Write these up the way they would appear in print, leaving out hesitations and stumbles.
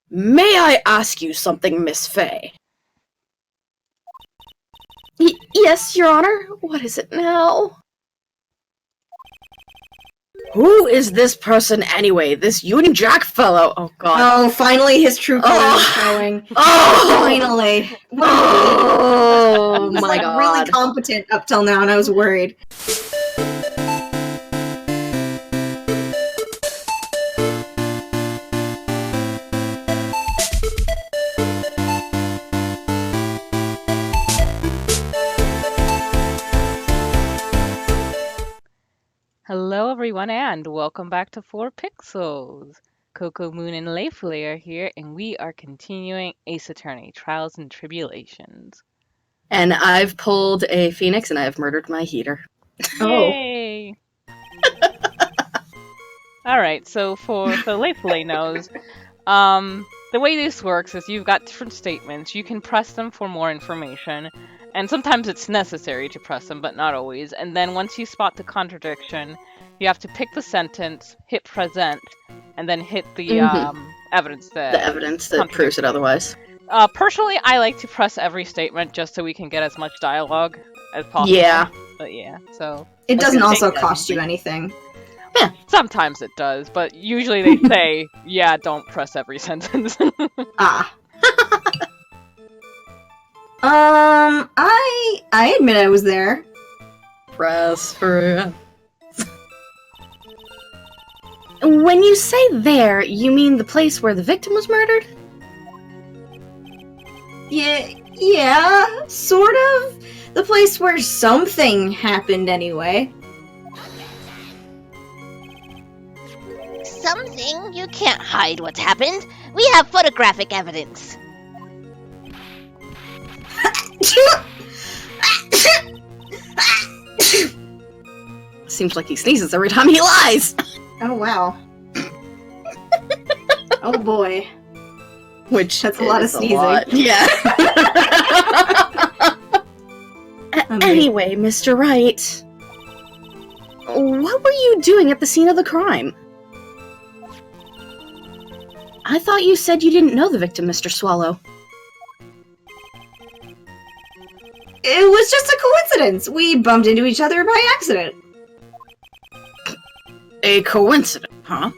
May I ask you something, Miss Fay? Yes, Your Honor. What is it now? Who is this person anyway? This Union Jack fellow? Oh god. Oh, finally his true colors is showing. Oh! Finally. Oh He's my god. really competent up till now, and I was worried. Hello everyone and welcome back to 4 Pixels. Coco, Moon, and Layfully are here and we are continuing Ace Attorney, Trials and Tribulations. And I've pulled a phoenix and I have murdered my heater. Yay! Alright, so Layfully knows, the way this works is you've got different statements. You can press them for more information. And sometimes it's necessary to press them, but not always. And then once you spot the contradiction, you have to pick the sentence, hit present, and then hit the evidence that... The evidence that proves it otherwise. Personally, I like to press every statement just so we can get as much dialogue as possible. Yeah. But yeah, so... It doesn't also cost you anything. Yeah, sometimes it does, but usually they say, yeah, don't press every sentence. I admit I was there. Press for... When you say there, you mean the place where the victim was murdered? Yeah, sort of. The place where something happened anyway. Something? You can't hide what's happened. We have photographic evidence. Seems like he sneezes every time he lies! Oh, wow. Oh, boy. Which that's a lot of sneezing. Yeah. Anyway, Mr. Wright, what were you doing at the scene of the crime? I thought you said you didn't know the victim, Mr. Swallow. It was just a coincidence. We bumped into each other by accident. A coincidence, huh?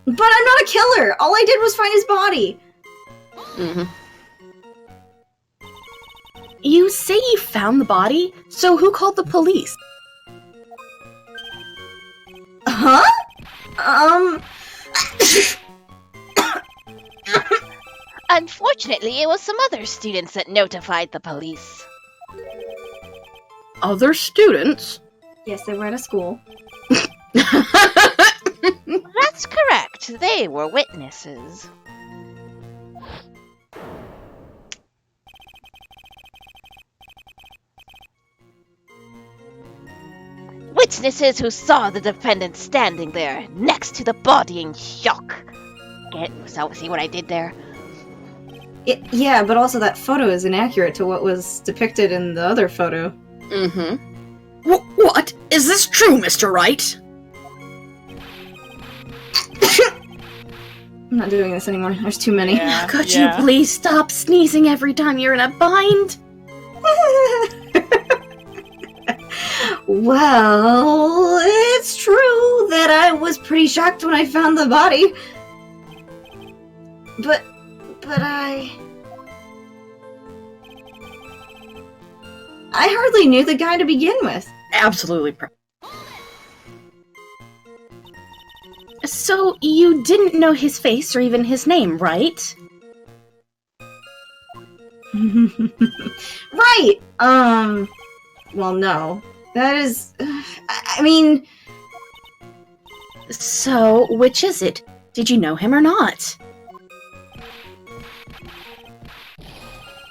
But I'm not a killer! All I did was find his body! You say you found the body? So who called the police? Huh? Unfortunately, it was some other students that notified the police. Other students? Yes, they were at a school. That's correct. They were witnesses. Witnesses who saw the defendant standing there, next to the body in shock. See what I did there? Yeah, but also that photo is inaccurate to what was depicted in the other photo. What? Is this true, Mr. Wright? I'm not doing this anymore. There's too many. Yeah, Could you please stop sneezing every time you're in a bind? Well, it's true that I was pretty shocked when I found the body. But I hardly knew the guy to begin with. Absolutely. So, you didn't know his face or even his name, right? Right! Well, no. That is... I mean... So, which is it? Did you know him or not?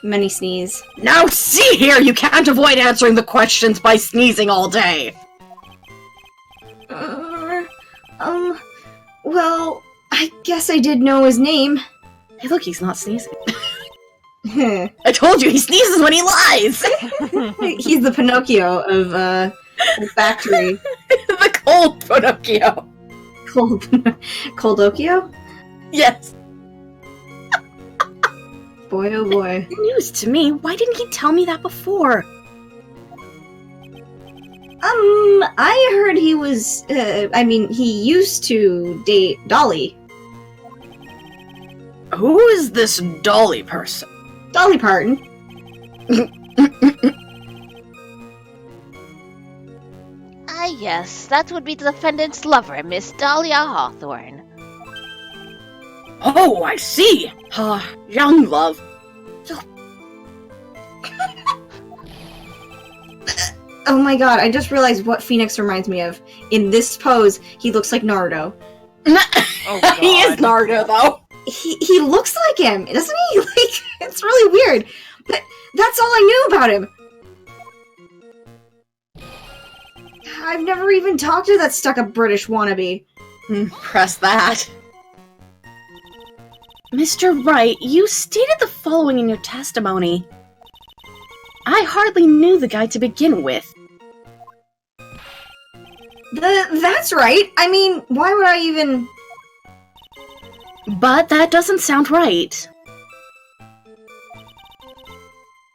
Many sneeze. Now see here! You can't avoid answering the questions by sneezing all day! Well, I guess I did know his name. Hey look, he's not sneezing. I told you, he sneezes when he lies! He's the Pinocchio of, the factory. The cold Pinocchio! Coldokio? Yes. Boy, oh boy. News to me. Why didn't he tell me that before? I heard he was, he used to date Dolly. Who is this Dolly person? Dolly Parton. Ah, yes, that would be the defendant's lover, Miss Dahlia Hawthorne. Oh, I see. Young love. Oh my god, I just realized what Phoenix reminds me of. In this pose, he looks like Naruto. Oh, God. He is Naruto, though. He looks like him, doesn't he? Like, it's really weird. But that's all I knew about him. I've never even talked to that stuck-up British wannabe. Press that. Mr. Wright, you stated the following in your testimony. I hardly knew the guy to begin with. That's right. I mean, why would I even... But that doesn't sound right.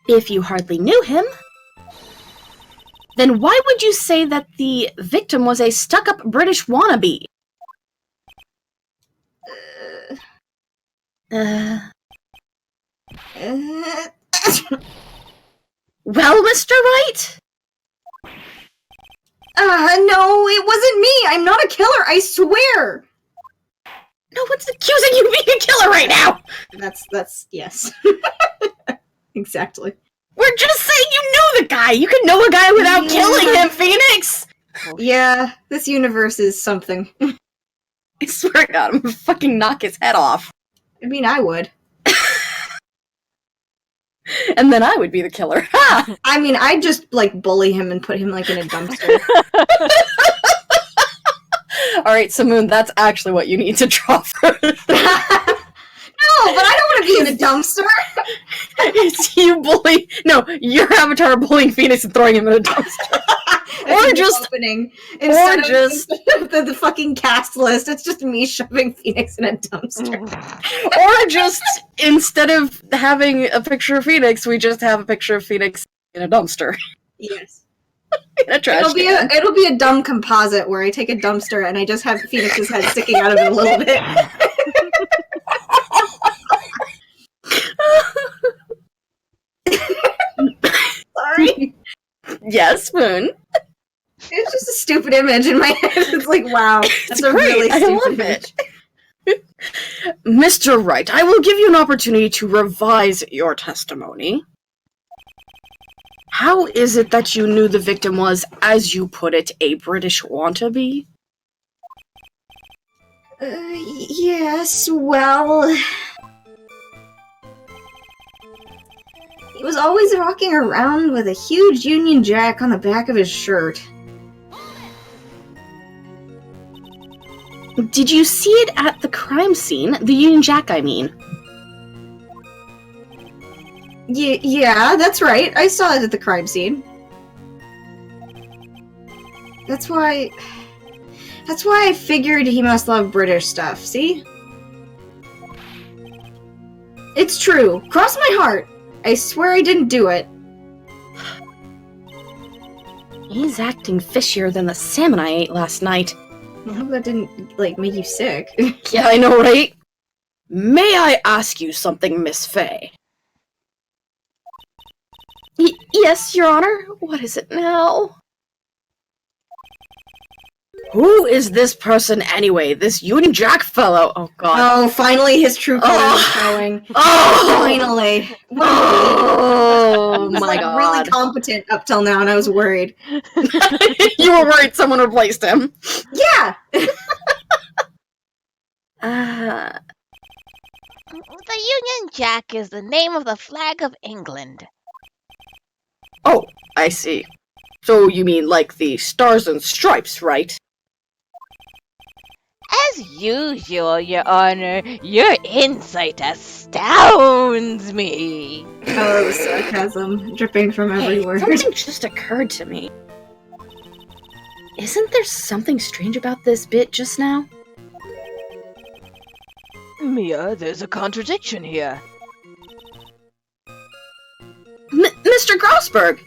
If you hardly knew him, then why would you say that the victim was a stuck-up British wannabe? Well, Mr. Wright? No, it wasn't me! I'm not a killer, I swear! No one's accusing you of being a killer right now! That's, yes. Exactly. We're just saying you knew the guy! You can know a guy without killing him, Phoenix! Yeah, this universe is something. I swear to God, I'm gonna fucking knock his head off. I mean, I would. And then I would be the killer. Ha! I mean, I'd just, like, bully him and put him, like, in a dumpster. Alright, so Moon, that's actually what you need to draw first. No, but I don't want to be in a dumpster! It's you bully... No, your avatar bullying Phoenix and throwing him in a dumpster. Or just... Opening. Or just... The fucking cast list, it's just me shoving Phoenix in a dumpster. Or just, instead of having a picture of Phoenix, we just have a picture of Phoenix in a dumpster. Yes. In a trash can. It'll be a dumb composite where I take a dumpster and I just have Phoenix's head sticking out of it a little bit. Sorry. Yes, Moon. It's just a stupid image in my head. It's like, wow. That's a great. really I stupid love image. it. Mr. Wright, I will give you an opportunity to revise your testimony. How is it that you knew the victim was, as you put it, a British wannabe? Yes, well... He was always rocking around with a huge Union Jack on the back of his shirt. Did you see it at the crime scene? The Union Jack, I mean. Yeah, that's right. I saw it at the crime scene. That's why I figured he must love British stuff, see? It's true. Cross my heart. I swear I didn't do it. He's acting fishier than the salmon I ate last night. I hope that didn't, like, make you sick. Yeah, I know, right? May I ask you something, Miss Fay? Yes, Your Honor. What is it now? Who is this person anyway? This Union Jack fellow? Oh, God. Oh, finally his true colors is showing. Oh! Finally. Oh, He was, my God. really competent up till now, and I was worried. You were worried someone replaced him. Yeah! The Union Jack is the name of the flag of England. Oh, I see. So you mean like the Stars and Stripes, right? As usual, Your Honor, your insight astounds me. Oh, the sarcasm dripping from every word. Something just occurred to me. Isn't there something strange about this bit just now? Mia, there's a contradiction here. Mr. Grossberg!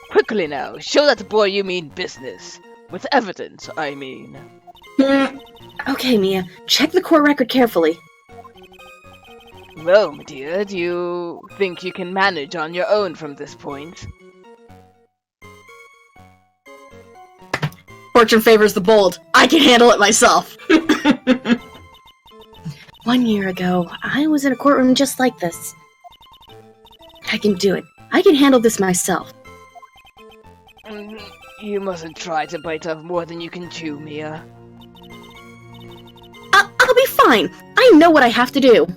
Quickly now, show that boy you mean business. With evidence, I mean. Okay, Mia, check the court record carefully. Well, my dear, do you think you can manage on your own from this point? Fortune favors the bold. I can handle it myself. 1 year ago, I was in a courtroom just like this. I can do it. I can handle this myself. You mustn't try to bite off more than you can chew, Mia. I'll be fine. I know what I have to do.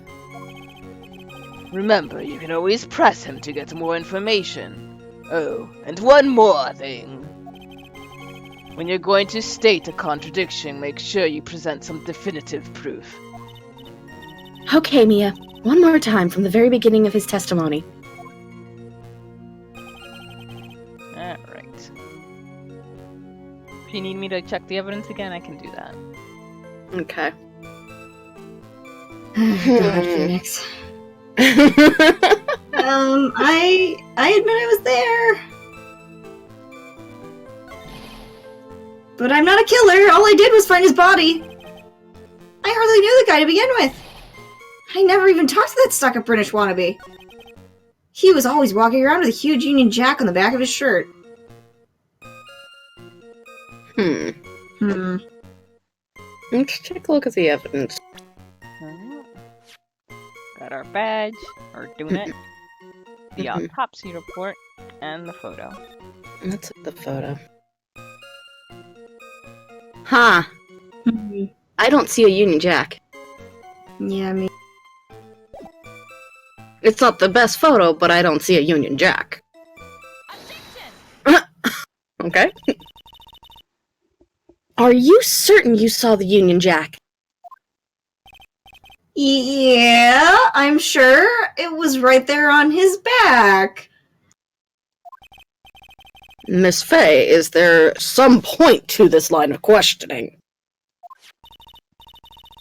Remember, you can always press him to get more information. Oh, and one more thing. When you're going to state a contradiction, make sure you present some definitive proof. Okay, Mia. One more time from the very beginning of his testimony. Alright. If you need me to check the evidence again, I can do that. Okay. God, Phoenix. I admit I was there. But I'm not a killer. All I did was find his body. I hardly knew the guy to begin with. I never even talked to that stuck-up British wannabe. He was always walking around with a huge Union Jack on the back of his shirt. Let's take a look at the evidence. Got our badge, or doing it, the autopsy report, and the photo. Let's look at the photo. Huh. I don't see a Union Jack. Yeah, me. It's not the best photo, but I don't see a Union Jack. Okay. Are you certain you saw the Union Jack? Yeah, I'm sure. It was right there on his back. Miss Fay, is there some point to this line of questioning?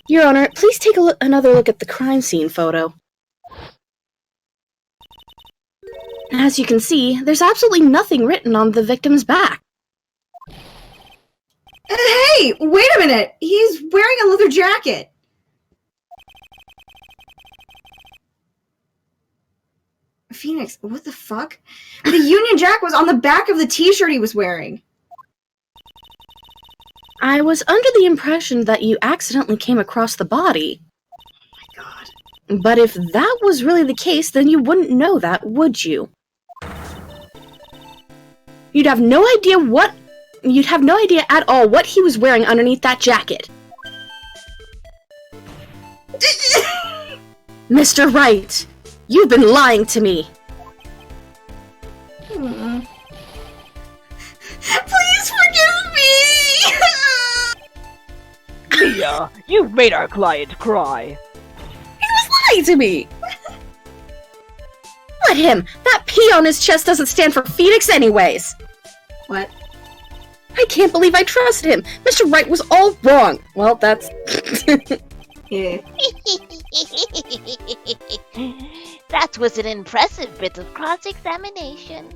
Your Honor, please take another look at the crime scene photo. As you can see, there's absolutely nothing written on the victim's back. Hey, wait a minute! He's wearing a leather jacket! Phoenix, what the fuck? The Union Jack was on the back of the t-shirt he was wearing. I was under the impression that you accidentally came across the body. Oh my god. But if that was really the case, then you wouldn't know that, would you? You'd have no idea at all what he was wearing underneath that jacket. Mr. Wright, you've been lying to me. Please forgive me! Mia, you've made our client cry. He was lying to me! Let him! That P on his chest doesn't stand for Phoenix anyways! What? I can't believe I trusted him! Mr. Wright was all wrong! Well, that's... Yeah. That was an impressive bit of cross-examination.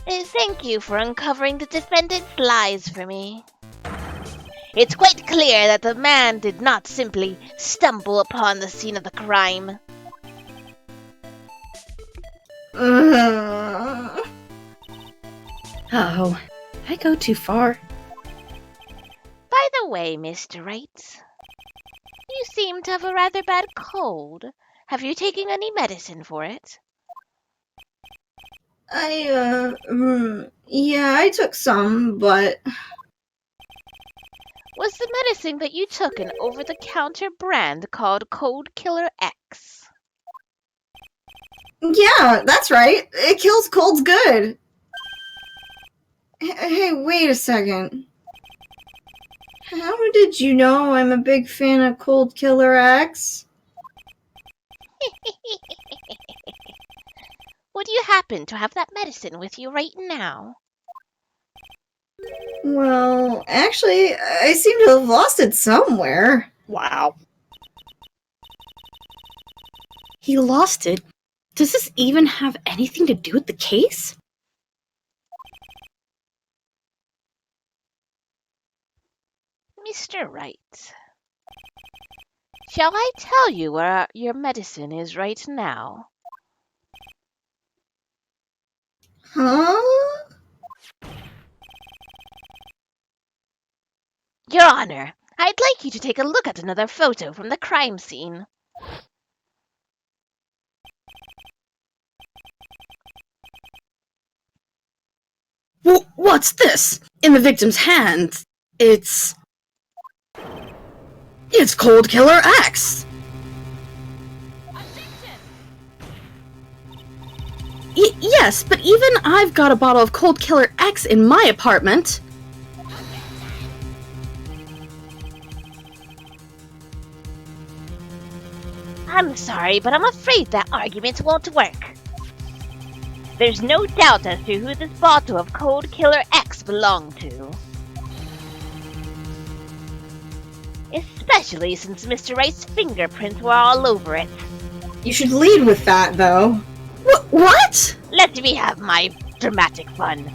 Thank you for uncovering the defendant's lies for me. It's quite clear that the man did not simply stumble upon the scene of the crime. Oh, I go too far. By the way, Mr. Wright, you seem to have a rather bad cold. Have you taken any medicine for it? Yeah, I took some, but... Was the medicine that you took an over-the-counter brand called Cold Killer X? Yeah, that's right. It kills colds good. Hey, wait a second. How did you know I'm a big fan of Cold Killer X? Would you happen to have that medicine with you right now? Well, actually, I seem to have lost it somewhere. Wow. He lost it? Does this even have anything to do with the case? Mr. Wright, shall I tell you where your medicine is right now? Huh? Your Honor, I'd like you to take a look at another photo from the crime scene. What's this? In the victim's hand, it's Cold Killer X! Yes, but even I've got a bottle of Cold Killer X in my apartment. I'm sorry, but I'm afraid that argument won't work. There's no doubt as to who this bottle of Cold Killer X belonged to. Especially since Mr. Wright's fingerprints were all over it. You should lead with that, though. What? Let me have my dramatic fun.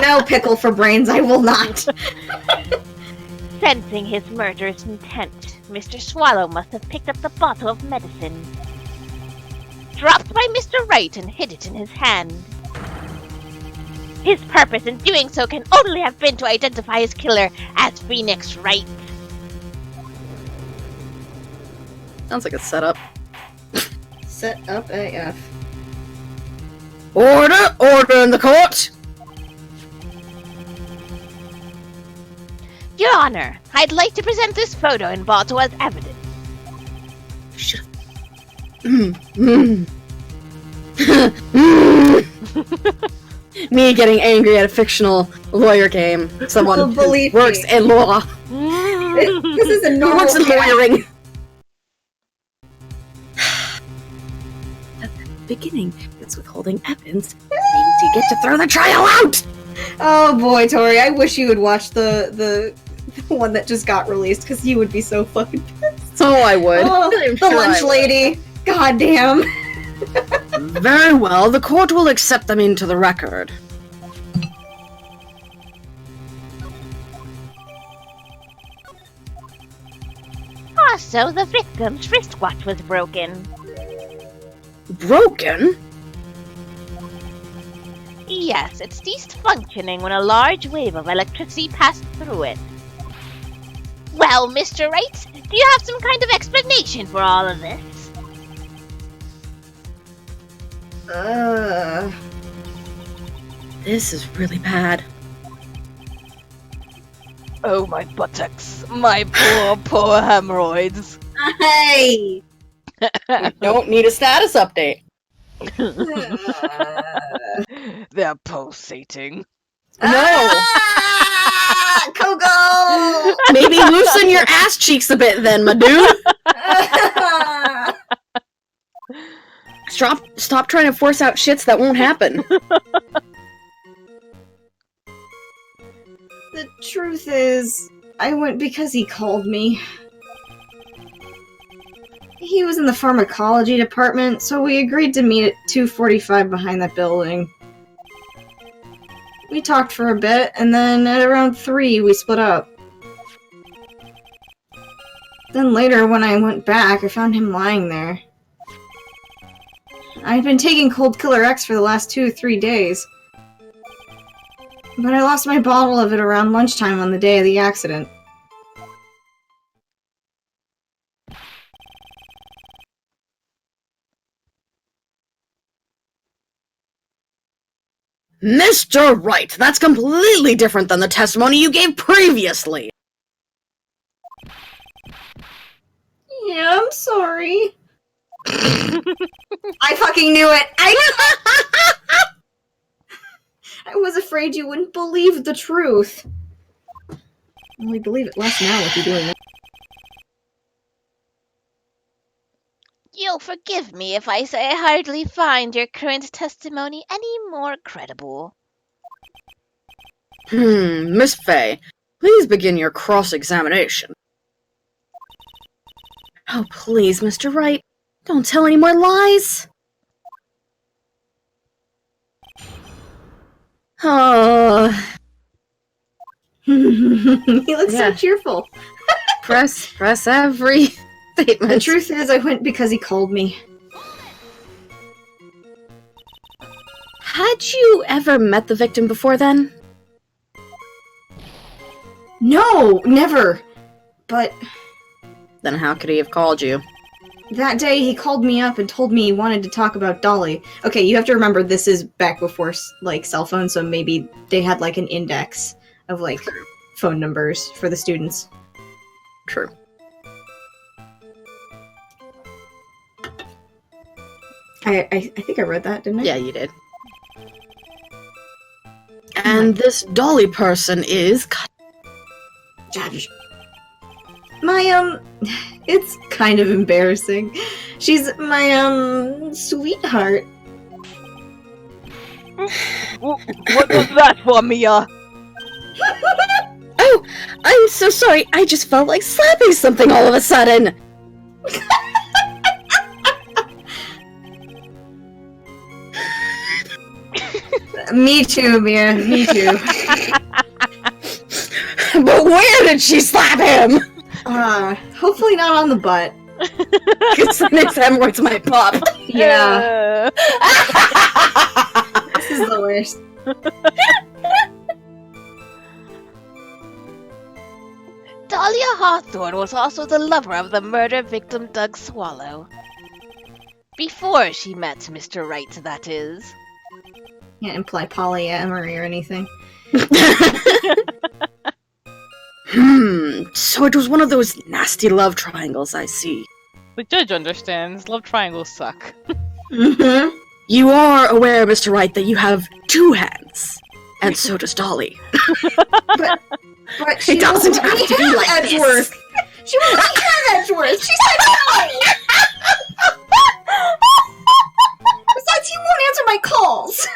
No pickle for brains, I will not. Sensing his murderous intent, Mr. Swallow must have picked up the bottle of medicine, dropped by Mr. Wright, and hid it in his hand. His purpose in doing so can only have been to identify his killer as Phoenix Wright. Sounds like a setup. Set up AF. Order! Order in the court! Your Honor, I'd like to present this photo and bottle as evidence. Shut Me getting angry at a fictional lawyer game. Someone Well, who believe works me. in law. This is a Who normal works in cat. lawyering. At the beginning, it's withholding evidence. Means you get to throw the trial out! Oh boy, Tori, I wish you would watch the one that just got released, because you would be so fucking pissed. So I would. Oh, I'm the sure lunch I would. lady. God damn. Very well, the court will accept them into the record. Also, the victim's wristwatch was broken. Broken? Yes, it ceased functioning when a large wave of electricity passed through it. Well, Mr. Wright, do you have some kind of explanation for all of this? This is really bad. Oh, my buttocks. My poor hemorrhoids. Hey. You don't need a status update. They're pulsating. No! Ah, Coco. Maybe loosen your ass cheeks a bit then, my dude. Stop trying to force out shits that won't happen. The truth is, I went because he called me. He was in the pharmacology department, so we agreed to meet at 2:45 behind that building. We talked for a bit, and then at around 3 we split up. Then later, when I went back, I found him lying there. I'd been taking Cold Killer X for the last 2 or 3 days. But I lost my bottle of it around lunchtime on the day of the accident. Mr. Wright, that's completely different than the testimony you gave previously. Yeah, I'm sorry. I fucking knew it! I was afraid you wouldn't believe the truth. Well, we believe it less now with you doing that. You'll forgive me if I say I hardly find your current testimony any more credible. Miss Fey, please begin your cross-examination. Oh, please, Mr. Wright, don't tell any more lies. Oh, He looks so Yeah. cheerful. press every statement. The truth is, I went because he called me. Had you ever met the victim before then? No, never. But Then how could he have called you? that day he called me up and told me he wanted to talk about Dolly. Okay, you have to remember this is back before like cell phones, so maybe they had like an index of like phone numbers for the students. True. I think I read that, didn't I? Yeah, you did. And this Dolly person is... Judge. My, it's kind of embarrassing. She's my, sweetheart. What was that for, Mia? Oh, I'm so sorry. I just felt like slapping something all of a sudden. Me too, Mia. Me too. But where did she slap him? Hopefully not on the butt. Because then his hemorrhoids might pop. Yeah, this is the worst. Dahlia Hawthorne was also the lover of the murder victim Doug Swallow. Before she met Mr. Wright, that is. Can't imply polyamory or anything. So it was one of those nasty love triangles, I see. The judge understands. Love triangles suck. Mm-hmm. You are aware, Mr. Wright, that you have two hands. And so does Dolly. But she It doesn't won't have to be like Edgeworth. this. She won't have Edgeworth. She said no. Besides, he won't answer my calls.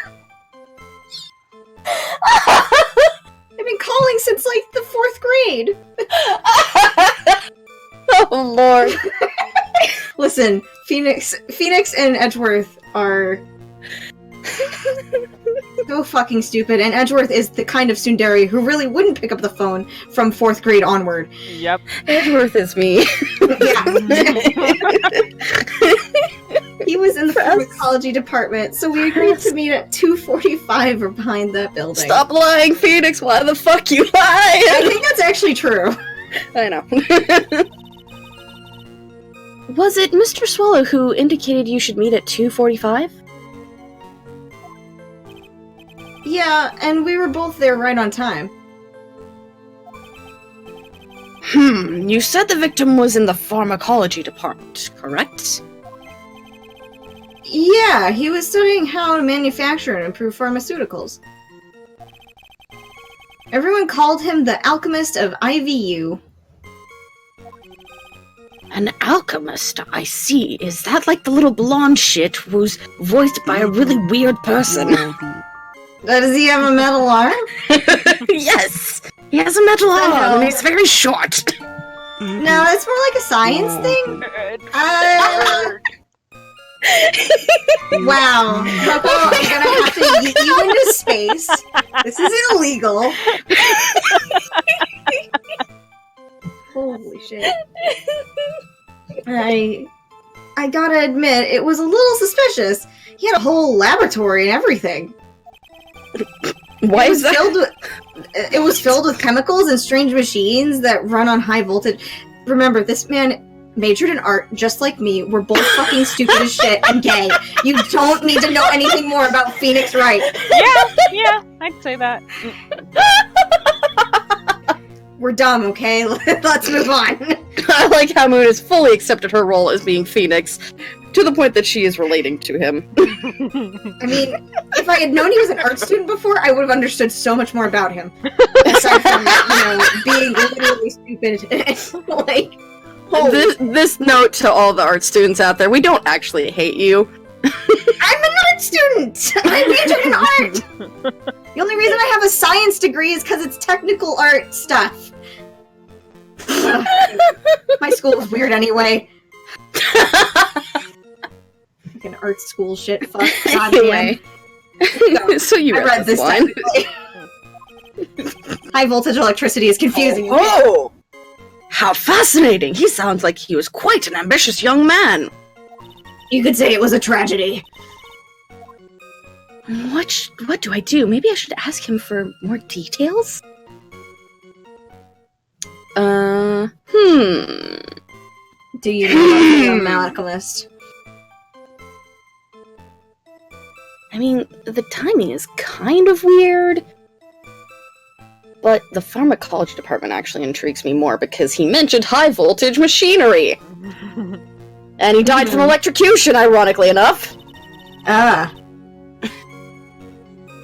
I've been calling since like the 4th grade. Oh, Lord. Listen, Phoenix and Edgeworth are so fucking stupid, and Edgeworth is the kind of tsundere who really wouldn't pick up the phone from 4th grade onward. Yep. Edgeworth is me. He was in the pharmacology department, so we agreed to meet at 2:45 or behind that building. Stop lying, Phoenix. Why the fuck you I lying? think that's actually true. I know. Was it Mr. Swallow who indicated you should meet at 2:45? Yeah, and we were both there right on time. You said the victim was in the pharmacology department, correct? Yeah, he was studying how to manufacture and improve pharmaceuticals. Everyone called him the alchemist of IVU. An alchemist, I see. Is that like the little blonde shit who's voiced by a really weird person? Does he have a metal arm? Yes! He has a metal arm and he's very short. No, it's more like a science thing. Wow. Coco, I'm gonna have to yeet you into space. This is illegal. Holy shit. I gotta admit, it was a little suspicious. He had a whole laboratory and everything. Why It is was that? it was filled with chemicals and strange machines that run on high voltage. Remember, this man majored in art just like me. We're both fucking stupid as shit and gay. You don't need to know anything more about Phoenix Wright. Yeah, I'd say that. We're dumb, okay? Let's move on. I like how Moon has fully accepted her role as being Phoenix, to the point that she is relating to him. I mean, if I had known he was an art student before, I would have understood so much more about him. Aside from, being literally stupid. Like, holy. This note to all the art students out there, we don't actually hate you. I'm an art student! I majored in art! The only reason I have a science degree is because it's technical art stuff. My school was weird anyway. Fucking art school shit. Fuck. Anyway. So you read this one. High voltage electricity is confusing. Oh! How fascinating! He sounds like he was quite an ambitious young man. You could say it was a tragedy. What do I do? Maybe I should ask him for more details? Do you know about the alchemist? I mean, the timing is kind of weird. But the pharmacology department actually intrigues me more because he mentioned high voltage machinery. And he died from electrocution, ironically enough. Ah.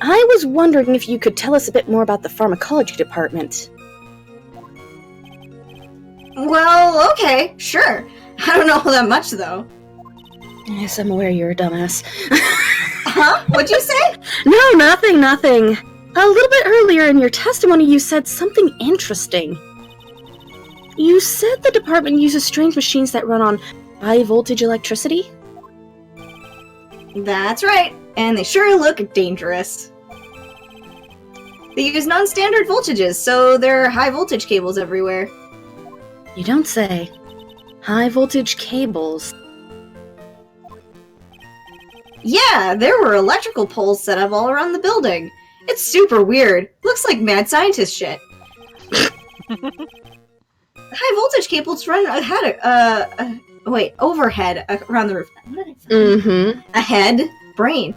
I was wondering if you could tell us a bit more about the pharmacology department. Well, okay, sure. I don't know that much, though. Yes, I'm aware you're a dumbass. Huh? What'd you say? No, nothing. A little bit earlier in your testimony, you said something interesting. You said the department uses strange machines that run on high-voltage electricity? That's right, and they sure look dangerous. They use non-standard voltages, so there are high-voltage cables everywhere. You don't say. High-voltage cables. Yeah, there were electrical poles set up all around the building. It's super weird. Looks like mad scientist shit. High voltage cables run overhead around the roof. What did I say? Mm-hmm. Ahead? Brain.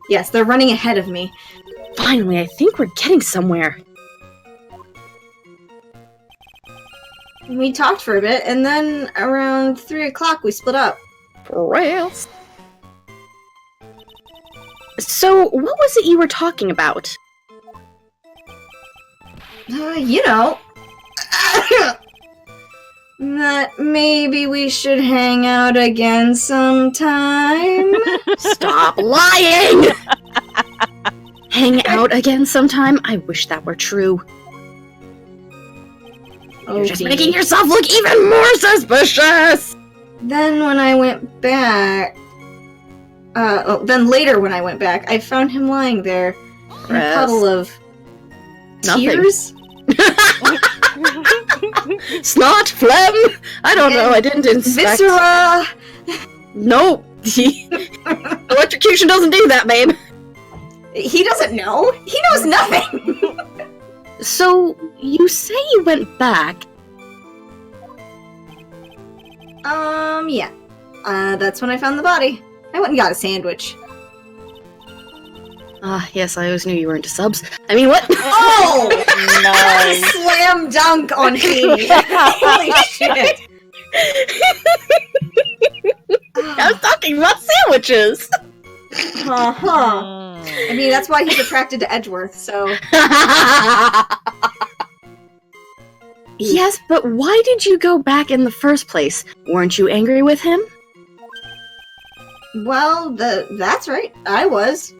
Yes, they're running ahead of me. Finally, I think we're getting somewhere. We talked for a bit, and then around 3 o'clock we split up. Rails. So, what was it you were talking about? You know. That maybe we should hang out again sometime. Stop lying! Hang out again sometime? I wish that were true. You're just making yourself look even more suspicious! Then when I went back... then later when I went back, I found him lying there in a puddle of... tears? Snot? Phlegm? I don't know, I didn't inspect... Viscera! Nope. Electrocution doesn't do that, babe. He doesn't know. He knows nothing. So, you say you went back? Yeah. That's when I found the body. I went and got a sandwich. Yes, I always knew you were into subs. I mean, what? Oh! Nice. Slam dunk on Katie. Holy shit. I was talking about sandwiches! Uh-huh. I mean, that's why he's attracted to Edgeworth, so... Yes, but why did you go back in the first place? Weren't you angry with him? Well, that's right. I was.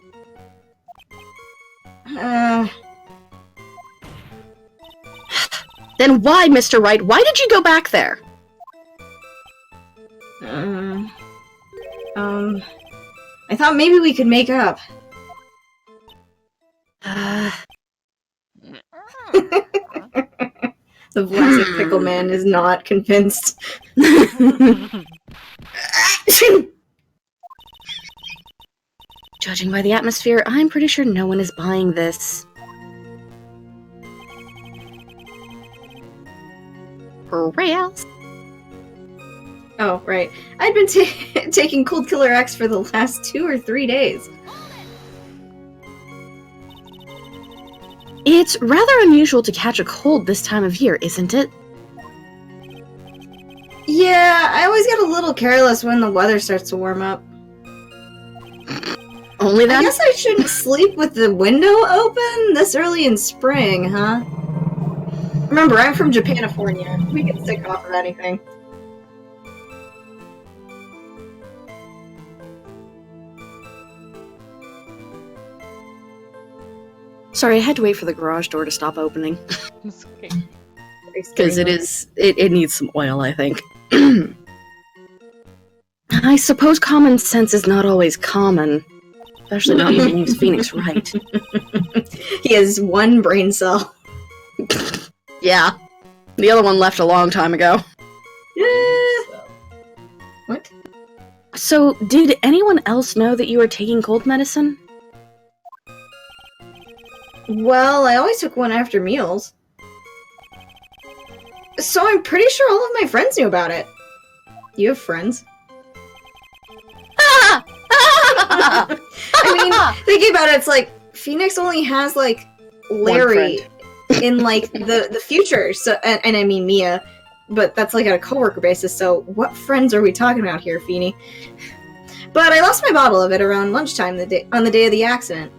Then why, Mr. Wright? Why did you go back there? I thought maybe we could make up. The Vlasic Pickle Man is not convinced. Judging by the atmosphere, I'm pretty sure no one is buying this. Rails. Oh, right. I'd been taking Cold Killer X for the last 2 or 3 days. It's rather unusual to catch a cold this time of year, isn't it? Yeah, I always get a little careless when the weather starts to warm up. Only then? I guess I shouldn't sleep with the window open this early in spring, huh? Remember, I'm from Japanifornia. We get sick off of anything. Sorry, I had to wait for the garage door to stop opening. It's okay. Because it needs some oil, I think. I suppose common sense is not always common. Especially not if you use Phoenix right. He has one brain cell. Yeah. The other one left a long time ago. What? So, did anyone else know that you were taking cold medicine? Well, I always took one after meals. So I'm pretty sure all of my friends knew about it. You have friends? I mean, thinking about it, it's like, Phoenix only has, like, Larry in, like, the future. So, and I mean Mia, but that's, like, on a coworker basis, so what friends are we talking about here, Feeny? But I lost my bottle of it around lunchtime on the day of the accident.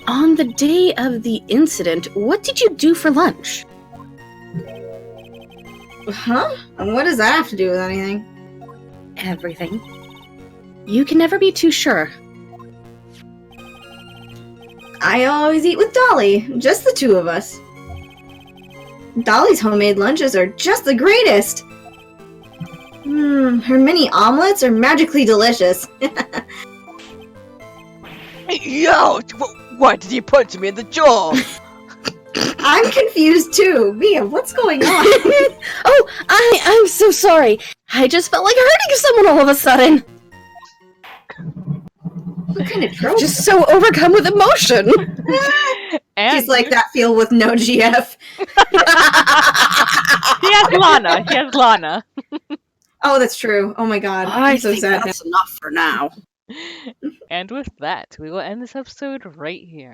On the day of the incident, what did you do for lunch? Huh? And what does that have to do with anything? Everything. You can never be too sure. I always eat with Dolly, just the two of us. Dolly's homemade lunches are just the greatest! Her mini omelets are magically delicious. Yo! Why did you punch me in the jaw? I'm confused too. Mia, what's going on? Oh, I'm so sorry. I just felt like hurting someone all of a sudden. What kind of trope? Just so overcome with emotion. And She's like that feel with no GF. he has Lana. He has Lana. Oh, that's true. Oh my god. I I'm so think sad. that's enough for now. And with that, we will end this episode right here.